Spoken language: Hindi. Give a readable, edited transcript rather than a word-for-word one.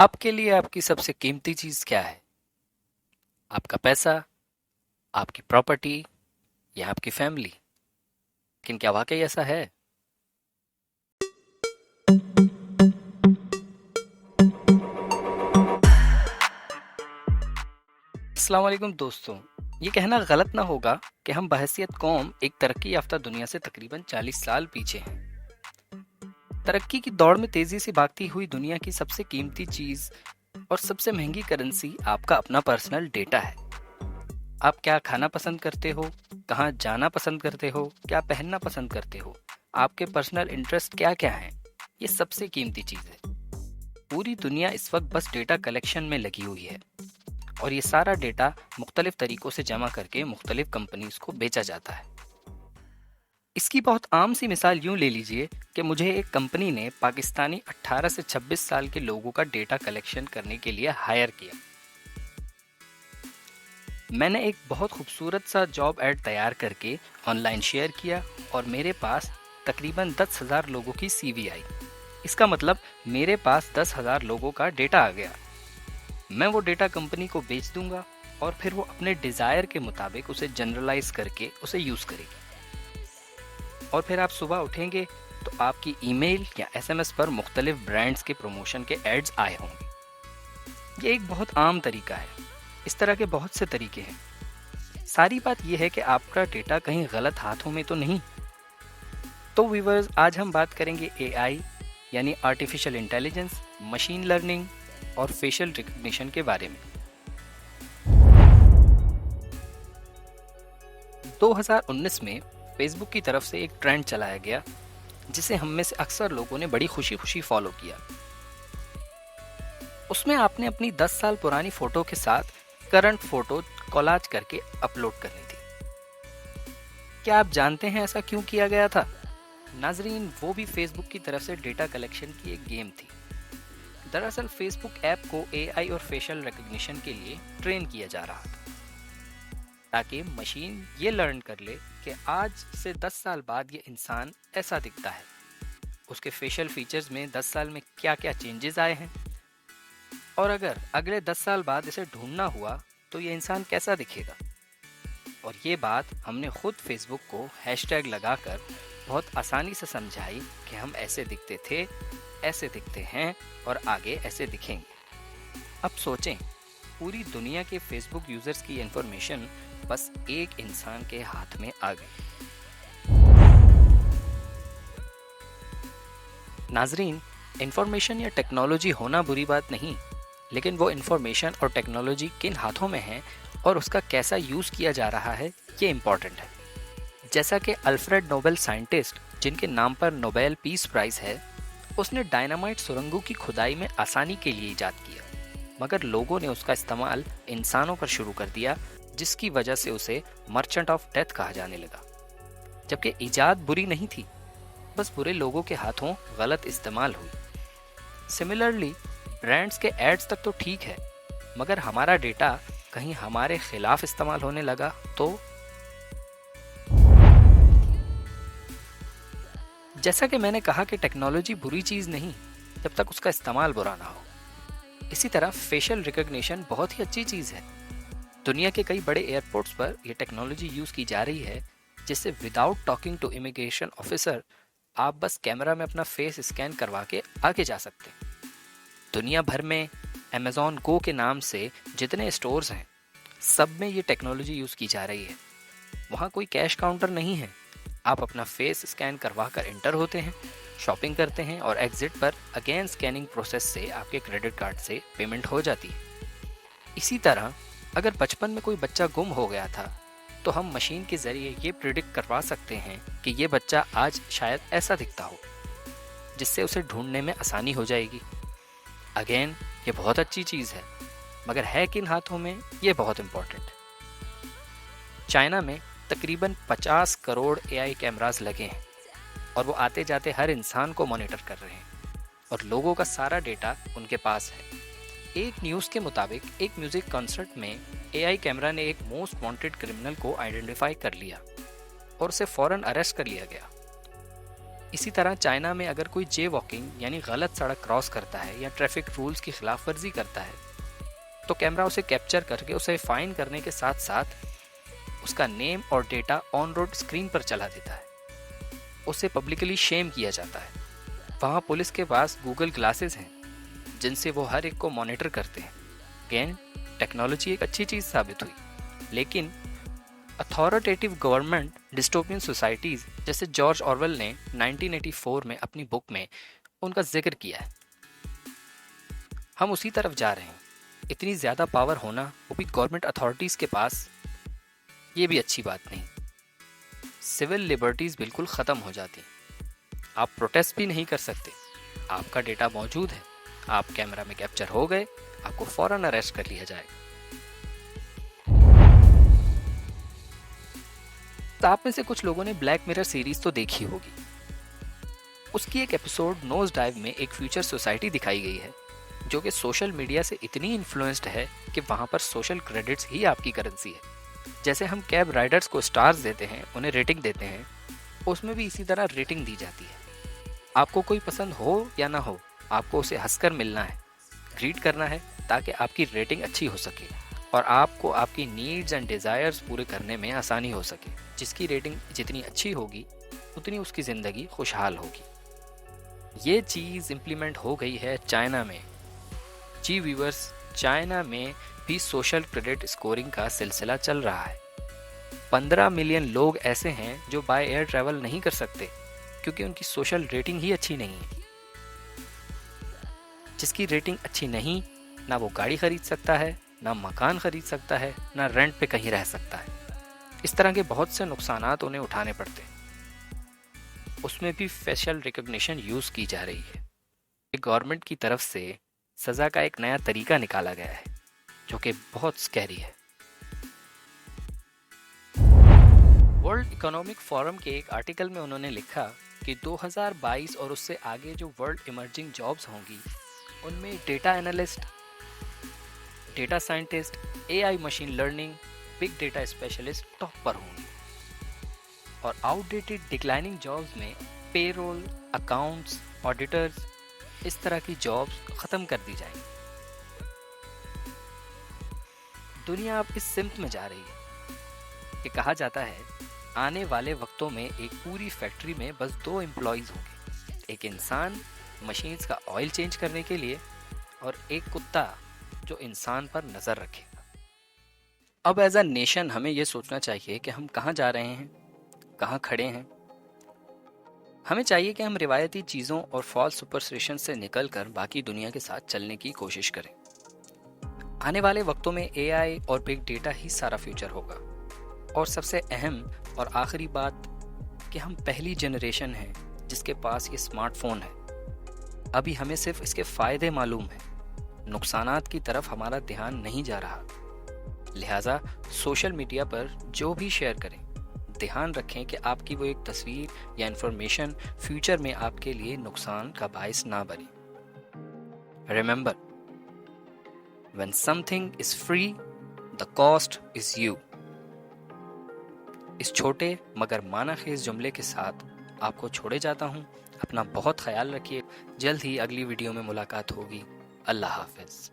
आपके लिए आपकी सबसे कीमती चीज क्या है? आपका पैसा, आपकी प्रॉपर्टी या आपकी फैमिली? लेकिन क्या वाकई ऐसा है? अस्सलाम वालेकुम दोस्तों। ये कहना गलत ना होगा कि हम बहैसियत कौम एक तरक्की याफ्ता दुनिया से तकरीबन 40 साल पीछे हैं। तरक्की की दौड़ में तेजी से भागती हुई दुनिया की सबसे कीमती चीज और सबसे महंगी करेंसी आपका अपना पर्सनल डेटा है। आप क्या खाना पसंद करते हो, कहाँ जाना पसंद करते हो, क्या पहनना पसंद करते हो, आपके पर्सनल इंटरेस्ट क्या क्या हैं, ये सबसे कीमती चीज है। पूरी दुनिया इस वक्त बस डेटा कलेक्शन में लगी हुई है और ये सारा डेटा मुख्तलिफ तरीकों से जमा करके मुख्तलिफ कंपनीज को बेचा जाता है। इसकी बहुत आम सी मिसाल यूं ले लीजिए कि मुझे एक कंपनी ने पाकिस्तानी 18 से 26 साल के लोगों का डेटा कलेक्शन करने के लिए हायर किया। मैंने एक बहुत खूबसूरत सा जॉब एड तैयार करके ऑनलाइन शेयर किया और मेरे पास तकरीबन 10,000 लोगों की सीवी आई। इसका मतलब मेरे पास 10,000 लोगों का डेटा आ गया। मैं वो डेटा कंपनी को बेच दूंगा और फिर वो अपने डिजायर के मुताबिक उसे जनरलाइज करके उसे यूज करेगी। और फिर आप सुबह उठेंगे तो आपकी ईमेल या एसएमएस पर मुख्तलिफ ब्रांड्स के प्रमोशन के एड्स आए होंगे। ये एक बहुत आम तरीका है। इस तरह के बहुत से तरीके हैं। सारी बात यह है कि आपका डेटा कहीं गलत हाथों में तो नहीं। तो व्यूअर्स, आज हम बात करेंगे एआई यानी आर्टिफिशियल इंटेलिजेंस, मशीन लर्निंग और फेशियल रिकग्निशन के बारे में। 2019 में फेसबुक की तरफ से एक ट्रेंड चलाया गया जिसे हम में से अक्सर लोगों ने बड़ी खुशी खुशी फॉलो किया। उसमें आपने अपनी 10 साल पुरानी फोटो के साथ करंट फोटो कोलाज करके अपलोड करनी थी। क्या आप जानते हैं ऐसा क्यों किया गया था? नाजरीन, वो भी फेसबुक की तरफ से डेटा कलेक्शन की एक गेम थी। दरअसल फेसबुक ऐप को एआई और फेशियल रिकग्निशन के लिए ट्रेन किया जा रहा था ताकि मशीन ये लर्न कर ले कि आज से 10 साल बाद ये इंसान ऐसा दिखता है। उसके फेशियल फीचर्स में 10 साल में क्या क्या चेंजेस आए हैं और अगर अगले 10 साल बाद इसे ढूंढना हुआ तो ये इंसान कैसा दिखेगा। और ये बात हमने खुद फेसबुक को हैशटैग लगाकर बहुत आसानी से समझाई कि हम ऐसे दिखते थे, ऐसे दिखते हैं और आगे ऐसे दिखेंगे। अब सोचें, पूरी दुनिया के फेसबुक यूजर्स की इंफॉर्मेशन बस एक इंसान के हाथ में आ गई। नाजरीन, इंफॉर्मेशन या टेक्नोलॉजी होना बुरी बात नहीं, लेकिन वो इंफॉर्मेशन और टेक्नोलॉजी किन हाथों में है और उसका कैसा यूज किया जा रहा है, ये इम्पोर्टेंट है। जैसा कि अल्फ्रेड नोबेल साइंटिस्ट, जिनके नाम पर नोबेल पीस प्राइज है, उसने डायनामाइट सुरंगों की खुदाई में आसानी के लिए इजाद किया, मगर लोगों ने उसका इस्तेमाल इंसानों पर शुरू कर दिया, जिसकी वजह से उसे मर्चेंट ऑफ डेथ कहा जाने लगा। जबकि इजाद बुरी नहीं थी, बस बुरे लोगों के हाथों गलत इस्तेमाल हुई। सिमिलरली, ब्रांड्स के एड्स तक तो ठीक है, मगर हमारा डेटा कहीं हमारे खिलाफ इस्तेमाल होने लगा तो? जैसा कि मैंने कहा कि टेक्नोलॉजी बुरी चीज नहीं जब तक उसका इस्तेमाल बुरा ना हो, इसी तरह फेशियल रिकग्निशन बहुत ही अच्छी चीज है। दुनिया के कई बड़े एयरपोर्ट्स पर यह टेक्नोलॉजी यूज की जा रही है, जिससे without talking to immigration officer आप बस कैमरा में अपना फेस स्कैन करवा के आगे जा सकते हैं। दुनिया भर में अमेज़न गो के नाम से जितने स्टोर्स हैं, सब में ये टेक्नोलॉजी यूज की जा रही है। वहाँ कोई कैश काउंटर नहीं है। आप अपना फेस स्कैन करवा कर एंटर होते हैं, शॉपिंग करते हैं और एग्जिट पर अगेन स्कैनिंग प्रोसेस से आपके क्रेडिट कार्ड से पेमेंट हो जाती है। इसी तरह अगर बचपन में कोई बच्चा गुम हो गया था तो हम मशीन के जरिए ये प्रिडिक्ट करवा सकते हैं कि ये बच्चा आज शायद ऐसा दिखता हो, जिससे उसे ढूंढने में आसानी हो जाएगी। अगेन, ये बहुत अच्छी चीज़ है, मगर है किन हाथों में, ये बहुत इंपॉर्टेंट है। चाइना में तकरीबन 50 करोड़ एआई कैमरास लगे हैं और वो आते जाते हर इंसान को मॉनिटर कर रहे हैं और लोगों का सारा डेटा उनके पास है। एक न्यूज़ के मुताबिक एक म्यूजिक कॉन्सर्ट में एआई कैमरा ने एक मोस्ट वांटेड क्रिमिनल को आइडेंटिफाई कर लिया और उसे फौरन अरेस्ट कर लिया गया। इसी तरह चाइना में अगर कोई जे वॉकिंग यानी गलत सड़क क्रॉस करता है या ट्रैफिक रूल्स की खिलाफ वर्जी करता है तो कैमरा उसे कैप्चर करके उसे फाइन करने के साथ साथ उसका नेम और डेटा ऑन रोड स्क्रीन पर चला देता है। उसे पब्लिकली शेम किया जाता है। वहाँ पुलिस के पास गूगल ग्लासेस हैं जिनसे वो हर एक को मॉनिटर करते हैं। अगेन, टेक्नोलॉजी एक अच्छी चीज़ साबित हुई, लेकिन अथॉरिटेटिव गवर्नमेंट डिस्टोपियन सोसाइटीज़ जैसे जॉर्ज ऑरवेल ने 1984 में अपनी बुक में उनका जिक्र किया है। हम उसी तरफ जा रहे हैं। इतनी ज़्यादा पावर होना, वो भी गवर्नमेंट अथॉरिटीज़ के पास, ये भी अच्छी बात नहीं। सिविल लिबर्टीज़ बिल्कुल ख़त्म हो जाती। आप प्रोटेस्ट भी नहीं कर सकते। आपका डेटा मौजूद है, आप कैमरा में कैप्चर हो गए, आपको फौरन अरेस्ट कर लिया जाएगा। तो आप में से कुछ लोगों ने ब्लैक मिरर सीरीज तो देखी होगी। उसकी एक एपिसोड नोज डाइव में एक फ्यूचर सोसाइटी दिखाई गई है जो कि सोशल मीडिया से इतनी इन्फ्लुएंस्ड है कि वहां पर सोशल क्रेडिट्स ही आपकी करेंसी है। जैसे हम कैब राइडर्स को स्टार्स देते हैं, उन्हें रेटिंग देते हैं, उसमें भी इसी तरह रेटिंग दी जाती है। आपको कोई पसंद हो या ना हो, आपको उसे हंसकर मिलना है, ग्रीट करना है, ताकि आपकी रेटिंग अच्छी हो सके और आपको आपकी नीड्स एंड डिज़ायर्स पूरे करने में आसानी हो सके। जिसकी रेटिंग जितनी अच्छी होगी उतनी उसकी ज़िंदगी खुशहाल होगी। ये चीज़ इम्प्लीमेंट हो गई है चाइना में। जी व्यूअर्स, चाइना में भी सोशल क्रेडिट स्कोरिंग का सिलसिला चल रहा है। 15 मिलियन लोग ऐसे हैं जो बाय एयर ट्रैवल नहीं कर सकते क्योंकि उनकी सोशल रेटिंग ही अच्छी नहीं है। जिसकी रेटिंग अच्छी नहीं, ना वो गाड़ी खरीद सकता है, ना मकान खरीद सकता है, ना रेंट पे कहीं रह सकता है। इस तरह के बहुत से नुकसानात उन्हें उठाने पड़ते हैं। उसमें भी फेशियल रिकॉग्निशन यूज़ की जा रही है। गवर्नमेंट की तरफ से सज़ा का एक नया तरीका निकाला गया है जो कि बहुत स्कैरी है। वर्ल्ड इकोनॉमिक फोरम के एक आर्टिकल में उन्होंने लिखा कि 2022 और उससे आगे जो वर्ल्ड इमर्जिंग जॉब्स होंगी उनमें data analyst, data scientist, AI machine learning, big data specialist top पर होंगे और आउटडेटेड डिक्लाइनिंग जॉब्स में पेरोल, अकाउंट्स, ऑडिटर्स, इस तरह की जॉब्स खत्म कर दी जाएंगी। दुनिया अब इस सिमत में जा रही है कि कहा जाता है आने वाले वक्तों में एक पूरी फैक्ट्री में बस 2 एम्प्लॉइज होंगे, एक इंसान मशीन्स का ऑयल चेंज करने के लिए और एक कुत्ता जो इंसान पर नज़र रखेगा। अब एज अ नेशन हमें यह सोचना चाहिए कि हम कहाँ जा रहे हैं, कहाँ खड़े हैं। हमें चाहिए कि हम रिवायती चीज़ों और फॉल्स सुपरस्टिशन से निकलकर बाकी दुनिया के साथ चलने की कोशिश करें। आने वाले वक्तों में एआई और बिग डेटा ही सारा फ्यूचर होगा। और सबसे अहम और आखिरी बात कि हम पहली जनरेशन हैं जिसके पास ये स्मार्टफोन है। अभी हमें सिर्फ इसके फ़ायदे मालूम हैं, नुकसानात की तरफ हमारा ध्यान नहीं जा रहा। लिहाजा सोशल मीडिया पर जो भी शेयर करें, ध्यान रखें कि आपकी वो एक तस्वीर या इन्फॉर्मेशन फ्यूचर में आपके लिए नुकसान का बायस ना बने। Remember, when something is free, the cost is you। इस छोटे मगर मानाखेज जुमले के साथ आपको छोड़े जाता हूँ। अपना बहुत ख्याल रखिए। जल्द ही अगली वीडियो में मुलाकात होगी। अल्लाह हाफिज।